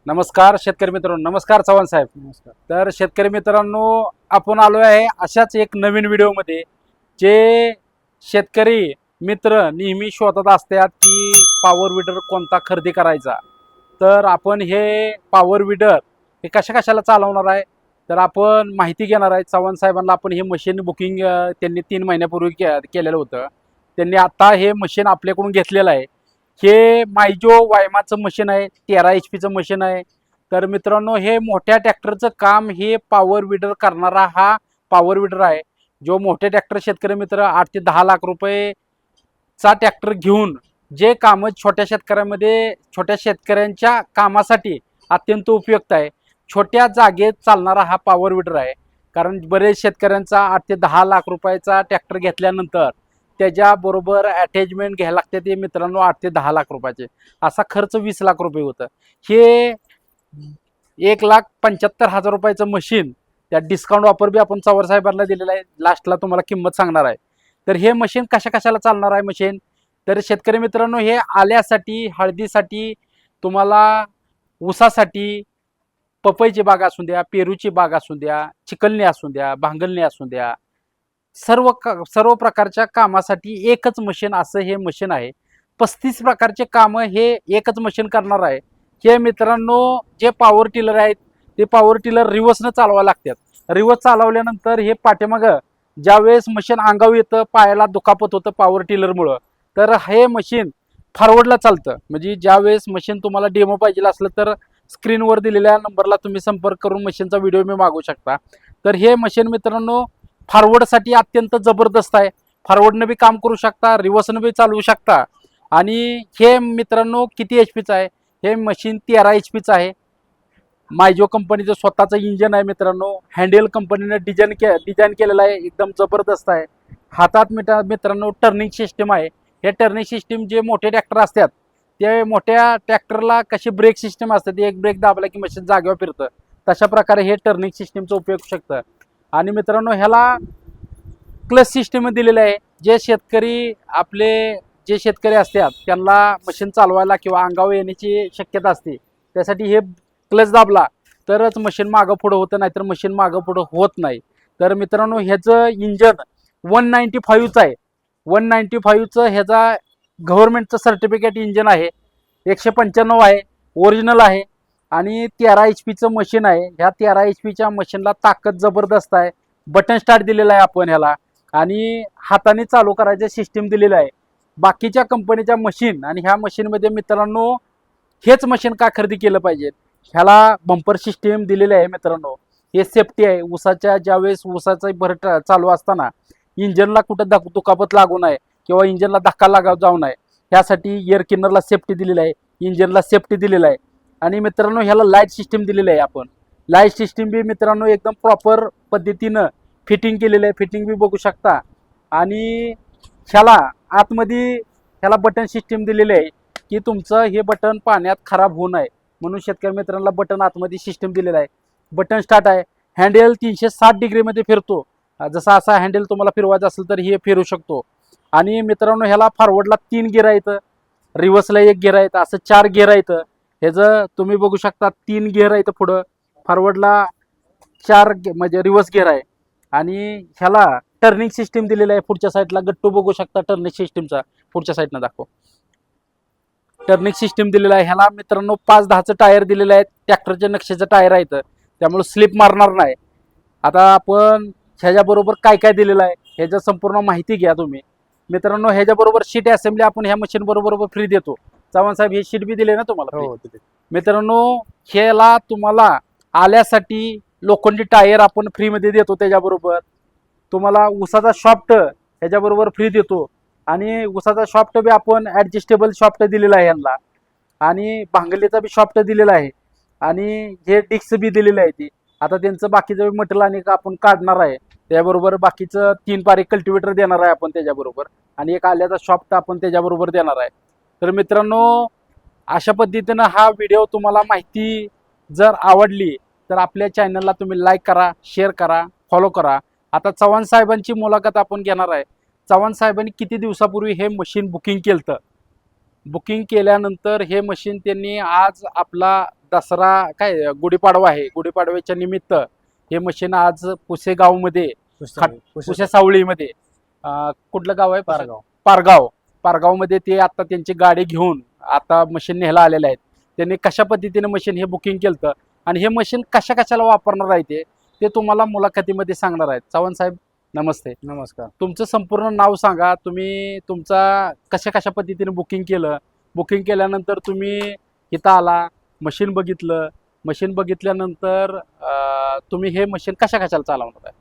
नमस्कार शेतकरी मित्रांनो. नमस्कार चव्हाण साहेब. नमस्कार. तर शेतकरी मित्रांनो, आपण आलो आहे अशाच एक नवीन व्हिडिओमध्ये. जे शेतकरी मित्र नेहमी शोधत असतात की पॉवर विडर कोणता खरेदी करायचा. तर आपण हे पॉवर विडर हे कशाला चालवणार आहे, तर आपण माहिती घेणार आहे चव्हाण साहेबांना. आपण हे मशीन बुकिंग त्यांनी 3 महिन्यापूर्वी केलेलं होतं. त्यांनी आता हे मशीन आपल्याकडून घेतलेलं आहे. हे मायजो वायमाचं मशीन आहे, 13 HP मशीन आहे. तर मित्रांनो, हे मोठ्या ट्रॅक्टरचं काम हे पॉवर विडर करणारा हा पॉवर विडर आहे. जो मोठे ट्रॅक्टर शेतकरी मित्र 8 ते 10 लाख रुपयेचा ट्रॅक्टर घेऊन जे कामं छोट्या शेतकऱ्यांच्या कामासाठी अत्यंत उपयुक्त आहे. छोट्या जागेत चालणारा हा पॉवर विडर आहे. कारण बरेच शेतकऱ्यांचा 8 ते 10 लाख रुपयाचा ट्रॅक्टर घेतल्यानंतर त्याच्याबरोबर अटॅचमेंट घ्यायला लागते ते मित्रांनो 8 ते 10 लाख रुपयाचे. असा खर्च 20 लाख रुपये होतं. हे 1,75,000 रुपयाचं मशीन, त्या डिस्काउंट ऑफर बी आपण चव्हाण साहेबांना दिलेला आहे. लास्टला तुम्हाला किंमत सांगणार आहे. तर हे मशीन कशाला चालणार आहे मशीन, तर शेतकरी मित्रांनो, हे आल्यासाठी, हळदीसाठी, तुम्हाला ऊसासाठी, पपईची बाग असू द्या, पेरूची बाग असू द्या, चिखलणी असू द्या, भांगलणी असू द्या, सर्व प्रकारच्या कामासाठी एकच मशीन असं हे मशीन आहे. 35 प्रकारचे कामं हे एकच मशीन करणार आहे. हे मित्रांनो, जे पॉवर टिलर आहेत ते पॉवर टिलर रिव्हर्सनं चालवावं लागतात. रिव्हर्स चालवल्यानंतर हे पाठीमागं ज्यावेळेस मशीन अंगावर येतं, पायाला दुखापत होतं पॉवर टिलरमुळं, तर हे मशीन फॉरवर्डला चालतं. म्हणजे ज्यावेळेस मशीन तुम्हाला डेमो पाहिजे असलं तर स्क्रीनवर दिलेल्या नंबरला तुम्ही संपर्क करून मशीनचा व्हिडिओ मी मागवू शकता. तर हे मशीन मित्रांनो फॉरवर्डसाठी अत्यंत जबरदस्त आहे. फॉरवर्डनं बी काम करू शकता, रिव्हर्सनं बी चालवू शकता. आणि हे मित्रांनो किती HPचं आहे, हे मशीन 13 HPचं आहे. मायजो कंपनीचं स्वतःचं इंजन आहे मित्रांनो. हँडेल कंपनीनं डिझाईन केलेलं आहे, एकदम जबरदस्त आहे. हातात मित्रांनो टर्निंग सिस्टीम आहे. हे टर्निंग सिस्टीम जे मोठे ट्रॅक्टर असतात, ते मोठ्या ट्रॅक्टरला कशी ब्रेक सिस्टीम असते, ती एक ब्रेक दाबला की मशीन जागेवर फिरतं, तशा प्रकारे हे टर्निंग सिस्टीमचा उपयोग होऊ शकतं. आणि मित्रांनो, ह्याला क्लच सिस्टीम दिलेलं आहे. जे शेतकरी असतात त्यांना मशीन चालवायला किंवा अंगावर येण्याची शक्यता असते, त्यासाठी हे क्लच दाबला तरच मशीन मागं पुढं होतं, नाहीतर मशीन मागं पुढं होत नाही. तर मित्रांनो, ह्याचं इंजन 195चं आहे. 195चं ह्याचा गव्हर्नमेंटचं सर्टिफिकेट इंजन आहे. 195 आहे, ओरिजिनल आहे. आणि 13 HPचं मशीन आहे. ह्या 13 HPच्या मशीनला ताकद जबरदस्त आहे. बटन स्टार्ट दिलेला आहे आपण ह्याला, आणि हाताने चालू करायचं सिस्टीम दिलेलं आहे. बाकीच्या कंपनीच्या मशीन आणि ह्या मशीनमध्ये मित्रांनो, हेच मशीन का खरेदी केलं पाहिजे, ह्याला बंपर सिस्टीम दिलेले आहे मित्रांनो. हे सेफ्टी आहे. ज्यावेळेस ऊसाचा भरट चालू असताना इंजनला कुठं दुखापत लागू नये किंवा इंजनला धक्का जाऊ नये, ह्यासाठी एअर किनरला सेफ्टी दिलेली आहे, इंजनला सेफ्टी दिलेलं आहे. आणि मित्रांनो, ह्याला लाईट सिस्टीम दिलेली आहे. आपण लाईट सिस्टीम बी मित्रांनो एकदम प्रॉपर पद्धतीनं फिटिंग केलेलं आहे. फिटिंग बी बघू शकता. आणि ह्याला आतमध्ये ह्याला बटन सिस्टीम दिलेली आहे की तुमचं हे बटन पाण्यात खराब होऊ नये म्हणून शेतकरी मित्रांना बटन आतमध्ये सिस्टीम दिलेलं आहे. बटन स्टार्ट आहे. हँडेल 360 डिग्रीमध्ये फिरतो. जसा असा हँडेल तुम्हाला फिरवायचा असेल तर हे फिरू शकतो. आणि मित्रांनो, ह्याला फॉरवर्डला 3 गिअर आहेत, रिव्हर्सला 1 गिअर आहेत, असं 4 गिअर आहेत. ह्याचं तुम्ही बघू शकता 3 गिअर आहेत पुढं, फॉरवर्डला 4 म्हणजे रिव्हर्स गिअर आहे. आणि ह्याला टर्निंग सिस्टीम दिलेलं आहे. पुढच्या साईडला गट्टू बघू शकता टर्निंग सिस्टीमचा, पुढच्या साईडनं दाखव. टर्निंग सिस्टीम दिलेलं आहे. ह्याला मित्रांनो 5-10चं टायर दिलेलं आहे. ट्रॅक्टरच्या नक्षीचं टायर आहेत, त्यामुळे स्लिप मारणार नाही. आता आपण ह्याच्याबरोबर काय दिलेलं आहे ह्याच्या संपूर्ण माहिती घ्या तुम्ही मित्रांनो. ह्याच्याबरोबर शीट असेंब्ली आपण ह्या मशीन बरोबर फ्री देतो. चव्हाण साहेब हे शीट बी दिले ना तुम्हाला? हो. मित्रांनो, ह्याला तुम्हाला आल्यासाठी लोखंडी टायर आपण फ्रीमध्ये देतो. त्याच्याबरोबर तुम्हाला ऊसाचा शॉफ्ट ह्याच्याबरोबर फ्री देतो. आणि ऊसाचा शॉफ्ट बी आपण ॲडजस्टेबल शॉफ्ट दिलेला आहे यांना. आणि भांगलीचा बी शॉफ्ट दिलेला आहे. आणि हे डिक्स बी दिलेलं आहे. ती आता त्यांचं बाकीचं मटेरियल आणि आपण काढणार आहे. त्याबरोबर बाकीचं 3 पारी कल्टिवेटर देणार आहे आपण त्याच्याबरोबर. आणि एक आल्याचा शॉफ्ट आपण त्याच्याबरोबर देणार आहे. तर मित्रांनो, अशा पद्धतीनं हा व्हिडिओ तुम्हाला माहिती जर आवडली तर आपल्या चॅनलला तुम्ही लाईक करा, शेअर करा, फॉलो करा. आता चव्हाण साहेबांची मुलाखत आपण घेणार आहे. चव्हाण साहेबांनी किती दिवसापूर्वी हे मशीन बुकिंग केलं. बुकिंग केल्यानंतर हे मशीन त्यांनी आज आपला दसरा काय गुढीपाडवा आहे, गुढीपाडव्याच्या निमित्त हे मशीन आज पुसेगावमध्ये पुसे सावळीमध्ये कुठलं गाव आहे? पारगावमध्ये ते आता त्यांची गाडी घेऊन आता मशीन न्यायला आलेले आहेत. त्यांनी कशा पद्धतीने मशीन हे बुकिंग केलं आणि हे मशीन कशाला वापरणार आहे ते तुम्हाला मुलाखतीमध्ये सांगणार आहेत. चव्हाण साहेब नमस्ते. नमस्कार. तुमचं संपूर्ण नाव सांगा. तुम्ही तुमचा कशा पद्धतीने बुकिंग केलं, बुकिंग केल्यानंतर तुम्ही इथं आला, मशीन बघितल्यानंतर तुम्ही हे मशीन कशाला चालवणार आहे?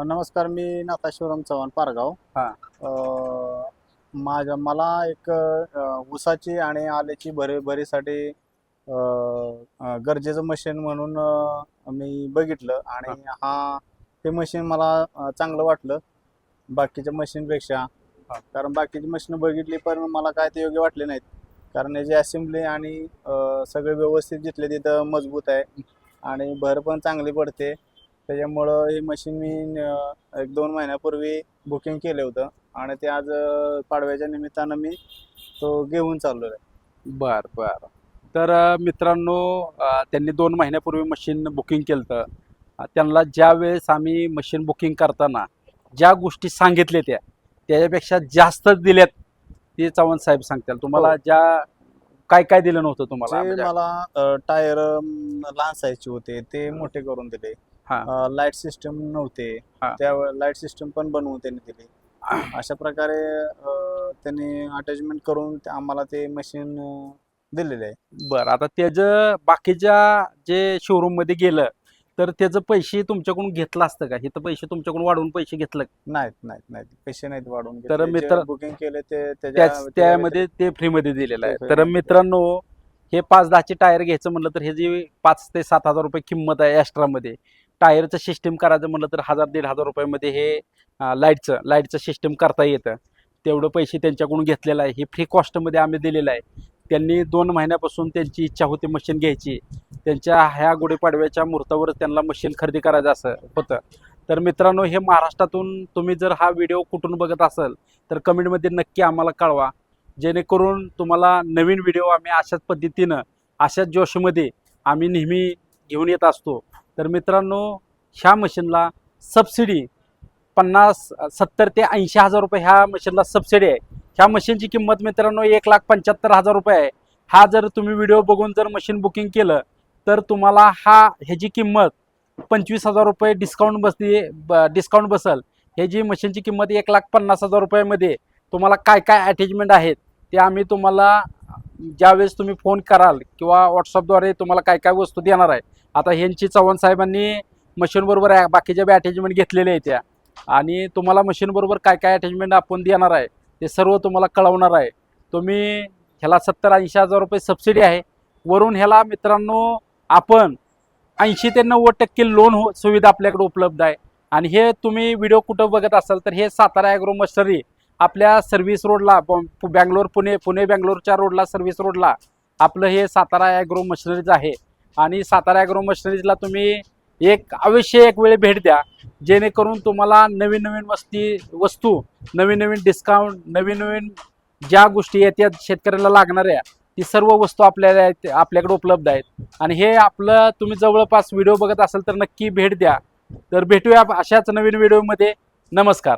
नमस्कार, मी नाथा शिवराम चव्हाण, पारगाव. मला एक ऊसाची आणि आल्याची भरीसाठी गरजेचं मशीन म्हणून मी बघितलं आणि हे मशीन मला चांगलं वाटलं बाकीच्या मशीनपेक्षा. कारण बाकीची मशीन बघितली पण मला काय ते योग्य वाटले नाहीत. कारण याची असेंब्ली आणि सगळे व्यवस्थित जिथले तिथं मजबूत आहे आणि भर पण चांगली पडते. त्याच्यामुळं हे मशीन मी 1-2 महिन्यापूर्वी बुकिंग केलं होतं आणि ते आज पाडव्याच्या निमित्तानं मी तो घेऊन चाललो आहे. बरं. तर मित्रांनो, त्यांनी 2 महिन्यापूर्वी मशीन बुकिंग केलं. त्यांना ज्या वेळेस आम्ही मशीन बुकिंग करताना ज्या गोष्टी सांगितल्या त्याच्यापेक्षा जास्तच दिल्यात ते चव्हाण साहेब सांगतील तुम्हाला. ज्या काय दिलं नव्हतं तुम्हाला? मला टायर लहान साईजचे होते, ते मोठे करून दिले. लाईट सिस्टम नव्हते, त्या लाईट सिस्टम पण बनवून त्यांनी दिली. अशा प्रकारे त्यांनी अटॅचमेंट करून आम्हाला ते मशीन दिलेले आहे. बरं, आता त्याचं बाकीच्या जे शोरूम मध्ये गेलं तर त्याचं पैसे तुमच्याकडून घेतलं असतं का? इथं पैसे तुमच्याकडून वाढवून पैसे घेतलं? नाहीत, पैसे नाहीत वाढवून. तर मित्र बुकिंग केले ते त्यामध्ये ते फ्रीमध्ये दिलेलं आहे. तर मित्रांनो, हे 5-10चे टायर घ्यायचं म्हणलं तर हे जी 5 ते 7 हजार रुपये किंमत आहे एक्स्ट्रामध्ये. टायरचं सिस्टीम करायचं म्हणलं तर 1,000-1,500 रुपयामध्ये हे लाईटचं सिस्टीम करता येतं. तेवढं पैसे त्यांच्याकडून घेतलेलं आहे. हे फ्री कॉस्टमध्ये आम्ही दिलेलं आहे. त्यांनी 2 महिन्यापासून त्यांची इच्छा होती मशीन घ्यायची. त्यांच्या ह्या गुढीपाडव्याच्या मुहूर्तावर त्यांना मशीन खरेदी करायचं असं होतं. तर मित्रांनो, हे महाराष्ट्रातून तुम्ही जर हा व्हिडिओ कुठून बघत असाल तर कमेंटमध्ये नक्की आम्हाला कळवा, जेणेकरून तुम्हाला नवीन व्हिडिओ आम्ही अशाच पद्धतीनं अशाच जोशमध्ये आम्ही नेहमी घेऊन येत असतो. तर मित्रांनो, ह्या मशीनला सबसिडी 70 ते 80 हजार रुपये ह्या मशीनला सबसिडी आहे. ह्या मशीनची किंमत मित्रांनो 1,75,000 रुपये आहे. हा जर तुम्ही व्हिडिओ बघून जर मशीन बुकिंग केलं तर तुम्हाला ह्याची किंमत 25,000 रुपये डिस्काउंट बसेल. ह्याची मशीनची किंमत 1,50,000 रुपयामध्ये तुम्हाला काय अटॅचमेंट आहेत ते आम्ही तुम्हाला ज्यावेळेस तुम्ही फोन कराल किंवा व्हॉट्सअपद्वारे तुम्हाला काय वस्तू देणार आहे. आता ह्यांची चव्हाण साहेबांनी मशीनबरोबर बाकीच्या बी अटॅचमेंट घेतलेल्या आहेत त्या, आणि तुम्हाला मशीनबरोबर काय अटॅचमेंट आपण देणार आहे ते सर्व तुम्हाला कळवणार आहे. तुम्ही ह्याला 70-80 हजार रुपये सबसिडी आहे. वरून ह्याला मित्रांनो आपण 80 ते 90% लोन सुविधा आपल्याकडे उपलब्ध आहे. आणि हे तुम्ही व्हिडिओ कुठं बघत असाल तर हे सातारा ॲग्रो मशिनरी आपल्या सर्व्हिस रोडला पुणे बँगलोरच्या रोडला सर्व्हिस रोडला आपलं हे सातारा ॲग्रो मशिनरीज आहे. आणि सातारा ॲग्रो मशिनरीजला तुम्ही अवश्य एक वेळ भेट द्या, जेणेकरून तुम्हाला नवीन वस्तू, नवीन डिस्काउंट, नवीन ज्या गोष्टी येतात शेतकऱ्याला लागणाऱ्या ती सर्व वस्तू आपल्याकडे उपलब्ध आहेत. आणि हे आपलं तुम्ही जवळपास व्हिडिओ बघत असाल तर नक्की भेट द्या. तर भेटूया अशाच नवीन व्हिडिओमध्ये. नमस्कार.